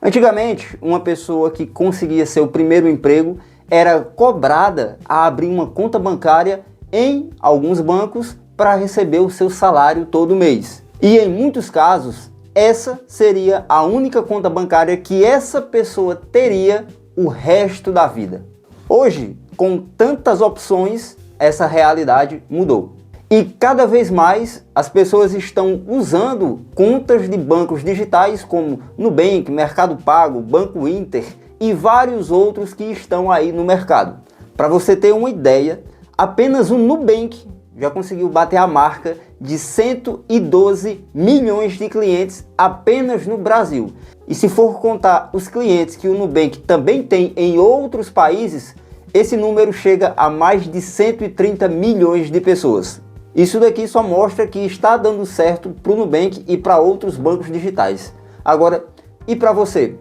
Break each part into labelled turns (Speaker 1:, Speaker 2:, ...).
Speaker 1: Antigamente, uma pessoa que conseguia seu primeiro emprego era cobrada a abrir uma conta bancária em alguns bancos para receber o seu salário todo mês. E em muitos casos, essa seria a única conta bancária que essa pessoa teria o resto da vida. Hoje, com tantas opções, essa realidade mudou. E cada vez mais as pessoas estão usando contas de bancos digitais como Nubank, Mercado Pago, Banco Inter e vários outros que estão aí no mercado. Para você ter uma ideia, apenas o Nubank já conseguiu bater a marca de 112 milhões de clientes apenas no Brasil. E se for contar os clientes que o Nubank também tem em outros países, esse número chega a mais de 130 milhões de pessoas. Isso daqui só mostra que está dando certo para o Nubank e para outros bancos digitais. Agora, e para você?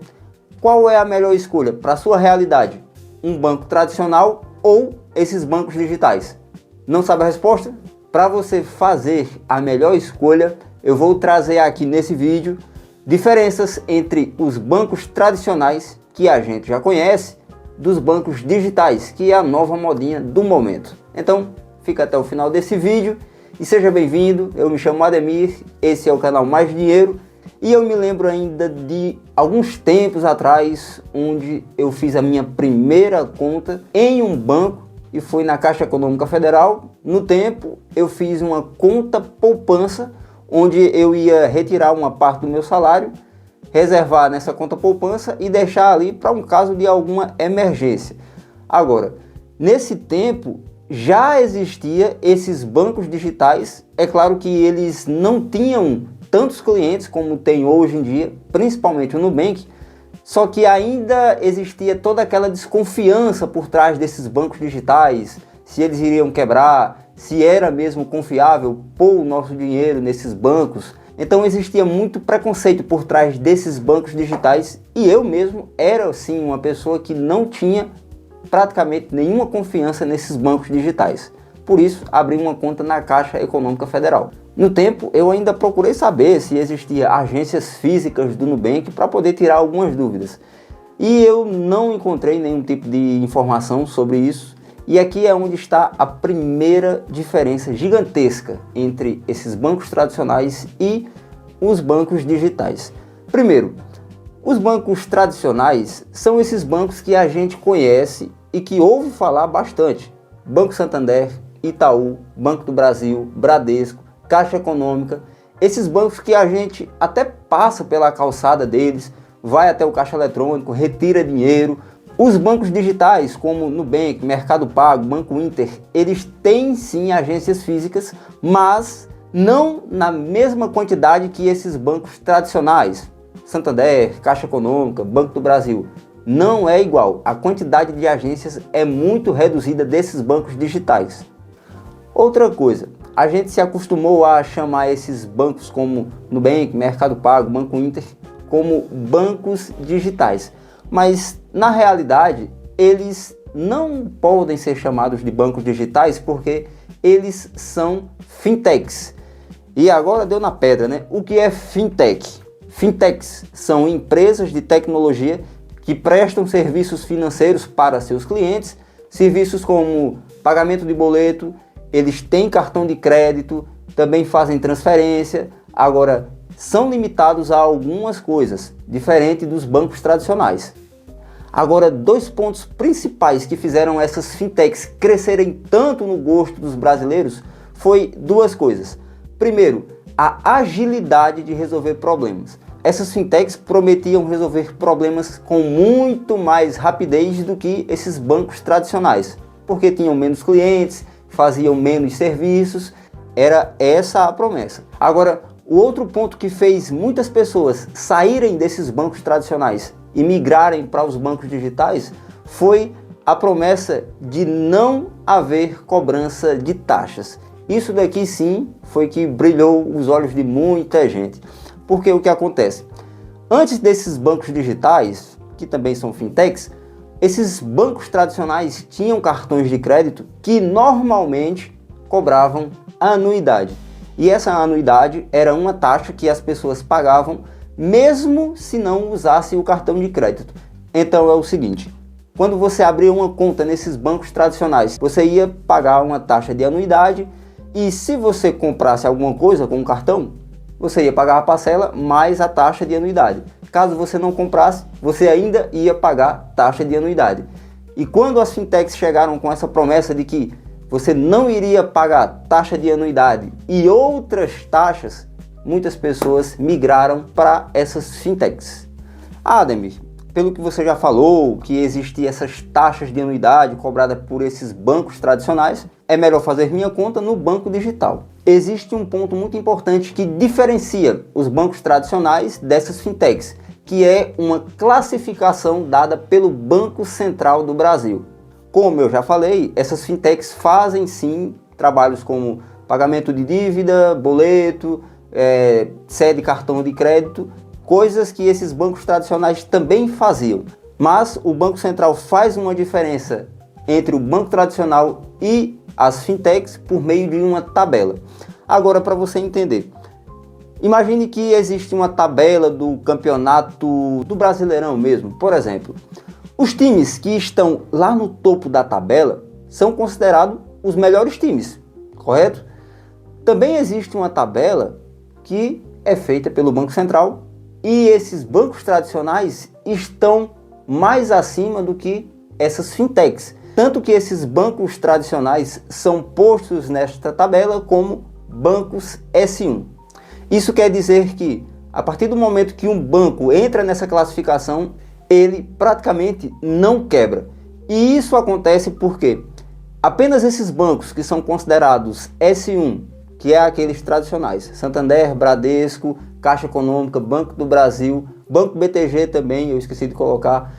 Speaker 1: Qual é a melhor escolha para a sua realidade? Um banco tradicional ou esses bancos digitais? Não sabe a resposta? Para você fazer a melhor escolha, eu vou trazer aqui nesse vídeo diferenças entre os bancos tradicionais, que a gente já conhece, dos bancos digitais, que é a nova modinha do momento. Então, fica até o final desse vídeo e seja bem-vindo. Eu me chamo Ademir, esse é o canal Mais Dinheiro e eu me lembro ainda de alguns tempos atrás, onde eu fiz a minha primeira conta em um banco e foi na Caixa Econômica Federal. No tempo, eu fiz uma conta poupança, onde eu ia retirar uma parte do meu salário, reservar nessa conta poupança e deixar ali para um caso de alguma emergência. Agora, nesse tempo, já existia esses bancos digitais. É claro que eles não tinham tantos clientes como tem hoje em dia, principalmente o Nubank, só que ainda existia toda aquela desconfiança por trás desses bancos digitais, se eles iriam quebrar, se era mesmo confiável pôr o nosso dinheiro nesses bancos. Então existia muito preconceito por trás desses bancos digitais e eu mesmo era sim uma pessoa que não tinha praticamente nenhuma confiança nesses bancos digitais. Por isso, abri uma conta na Caixa Econômica Federal. No tempo, eu ainda procurei saber se existia agências físicas do Nubank para poder tirar algumas dúvidas. E eu não encontrei nenhum tipo de informação sobre isso. E aqui é onde está a primeira diferença gigantesca entre esses bancos tradicionais e os bancos digitais. Primeiro, os bancos tradicionais são esses bancos que a gente conhece e que ouve falar bastante. Banco Santander, Itaú, Banco do Brasil, Bradesco, Caixa Econômica. Esses bancos que a gente até passa pela calçada deles, vai até o caixa eletrônico, retira dinheiro. Os bancos digitais como Nubank, Mercado Pago, Banco Inter, eles têm sim agências físicas, mas não na mesma quantidade que esses bancos tradicionais. Santander, Caixa Econômica, Banco do Brasil, não é igual. A quantidade de agências é muito reduzida desses bancos digitais. Outra coisa, a gente se acostumou a chamar esses bancos como Nubank, Mercado Pago, Banco Inter, como bancos digitais. Mas na realidade, eles não podem ser chamados de bancos digitais porque eles são fintechs. E agora deu na pedra, né? O que é fintech? Fintechs são empresas de tecnologia que prestam serviços financeiros para seus clientes, serviços como pagamento de boleto, eles têm cartão de crédito, também fazem transferência. Agora, são limitados a algumas coisas, diferente dos bancos tradicionais. Agora, dois pontos principais que fizeram essas fintechs crescerem tanto no gosto dos brasileiros foi duas coisas. Primeiro, a agilidade de resolver problemas. Essas fintechs prometiam resolver problemas com muito mais rapidez do que esses bancos tradicionais, porque tinham menos clientes, faziam menos serviços, era essa a promessa. Agora, o outro ponto que fez muitas pessoas saírem desses bancos tradicionais e migrarem para os bancos digitais foi a promessa de não haver cobrança de taxas. Isso daqui sim foi que brilhou os olhos de muita gente. Porque o que acontece? Antes desses bancos digitais, que também são fintechs, esses bancos tradicionais tinham cartões de crédito que normalmente cobravam anuidade. E essa anuidade era uma taxa que as pessoas pagavam mesmo se não usasse o cartão de crédito. Então é o seguinte, quando você abria uma conta nesses bancos tradicionais, você ia pagar uma taxa de anuidade e se você comprasse alguma coisa com o cartão, você ia pagar a parcela mais a taxa de anuidade. Caso você não comprasse, você ainda ia pagar taxa de anuidade. E quando as fintechs chegaram com essa promessa de que você não iria pagar taxa de anuidade e outras taxas, muitas pessoas migraram para essas fintechs. Ademir, pelo que você já falou, que existem essas taxas de anuidade cobradas por esses bancos tradicionais, é melhor fazer minha conta no banco digital. Existe um ponto muito importante que diferencia os bancos tradicionais dessas fintechs, que é uma classificação dada pelo Banco Central do Brasil. Como eu já falei, essas fintechs fazem sim trabalhos como pagamento de dívida, boleto, cede cartão de crédito, coisas que esses bancos tradicionais também faziam. Mas o Banco Central faz uma diferença entre o banco tradicional e as fintechs por meio de uma tabela. Agora, para você entender, imagine que existe uma tabela do campeonato do Brasileirão mesmo. Por exemplo, os times que estão lá no topo da tabela são considerados os melhores times, correto? Também existe uma tabela que é feita pelo Banco Central e esses bancos tradicionais estão mais acima do que essas fintechs. Tanto que esses bancos tradicionais são postos nesta tabela como bancos S1. Isso quer dizer que, a partir do momento que um banco entra nessa classificação, ele praticamente não quebra. E isso acontece porque apenas esses bancos que são considerados S1, que é aqueles tradicionais, Santander, Bradesco, Caixa Econômica, Banco do Brasil, Banco BTG também, eu esqueci de colocar,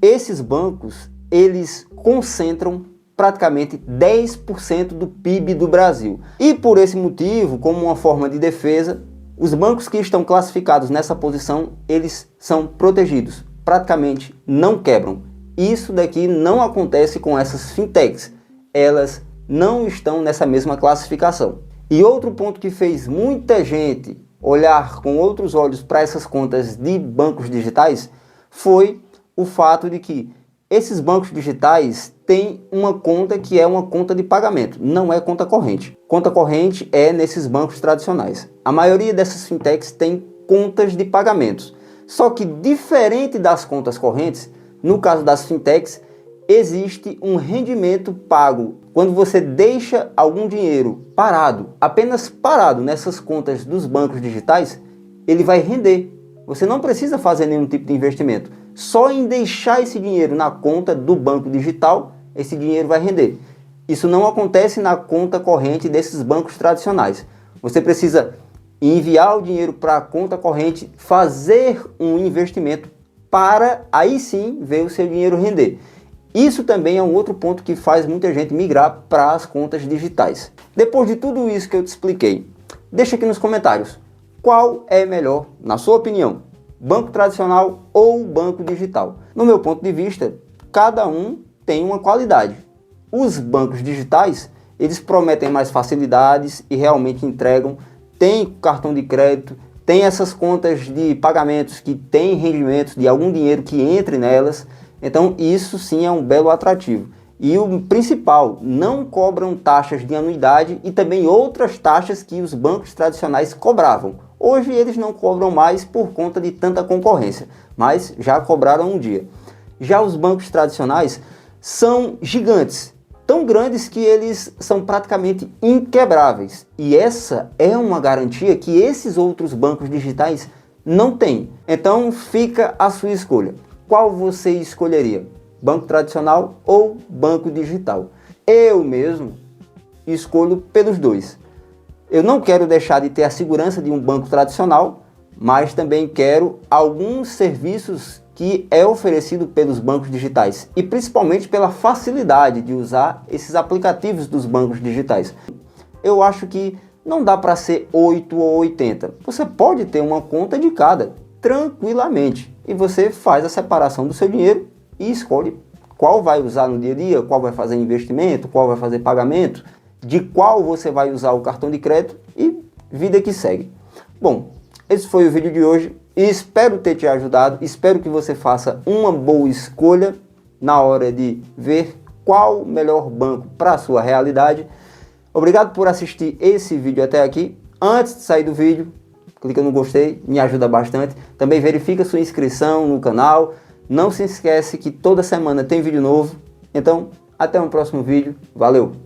Speaker 1: esses bancos, eles concentram praticamente 10% do PIB do Brasil. E por esse motivo, como uma forma de defesa, os bancos que estão classificados nessa posição, eles são protegidos, praticamente não quebram. Isso daqui não acontece com essas fintechs, elas não estão nessa mesma classificação. E outro ponto que fez muita gente olhar com outros olhos para essas contas de bancos digitais foi o fato de que esses bancos digitais têm uma conta que é uma conta de pagamento, não é conta corrente. Conta corrente é nesses bancos tradicionais. A maioria dessas fintechs tem contas de pagamentos. Só que diferente das contas correntes, no caso das fintechs, existe um rendimento pago. Quando você deixa algum dinheiro parado, apenas parado nessas contas dos bancos digitais, ele vai render. Você não precisa fazer nenhum tipo de investimento. Só em deixar esse dinheiro na conta do banco digital, esse dinheiro vai render. Isso não acontece na conta corrente desses bancos tradicionais. Você precisa enviar o dinheiro para a conta corrente, fazer um investimento para aí sim ver o seu dinheiro render. Isso também é um outro ponto que faz muita gente migrar para as contas digitais. Depois de tudo isso que eu te expliquei, deixa aqui nos comentários qual é melhor, na sua opinião, banco tradicional ou banco digital. No meu ponto de vista, cada um tem uma qualidade. Os bancos digitais, eles prometem mais facilidades e realmente entregam, tem cartão de crédito, tem essas contas de pagamentos que tem rendimentos de algum dinheiro que entre nelas. Então isso sim é um belo atrativo. E o principal, não cobram taxas de anuidade e também outras taxas que os bancos tradicionais cobravam. Hoje eles não cobram mais por conta de tanta concorrência, mas já cobraram um dia. Já os bancos tradicionais são gigantes, tão grandes que eles são praticamente inquebráveis. E essa é uma garantia que esses outros bancos digitais não têm. Então fica a sua escolha. Qual você escolheria? Banco tradicional ou banco digital? Eu mesmo escolho pelos dois. Eu não quero deixar de ter a segurança de um banco tradicional, mas também quero alguns serviços que é oferecido pelos bancos digitais e principalmente pela facilidade de usar esses aplicativos dos bancos digitais. Eu acho que não dá para ser 8 ou 80. Você pode ter uma conta de cada, tranquilamente. E você faz a separação do seu dinheiro e escolhe qual vai usar no dia a dia, qual vai fazer investimento, qual vai fazer pagamento, de qual você vai usar o cartão de crédito e vida que segue. Bom, esse foi o vídeo de hoje. Espero ter te ajudado, espero que você faça uma boa escolha na hora de ver qual o melhor banco para a sua realidade. Obrigado por assistir esse vídeo até aqui. Antes de sair do vídeo, clica no gostei, me ajuda bastante. Também verifica sua inscrição no canal. Não se esquece que toda semana tem vídeo novo. Então, até um próximo vídeo. Valeu!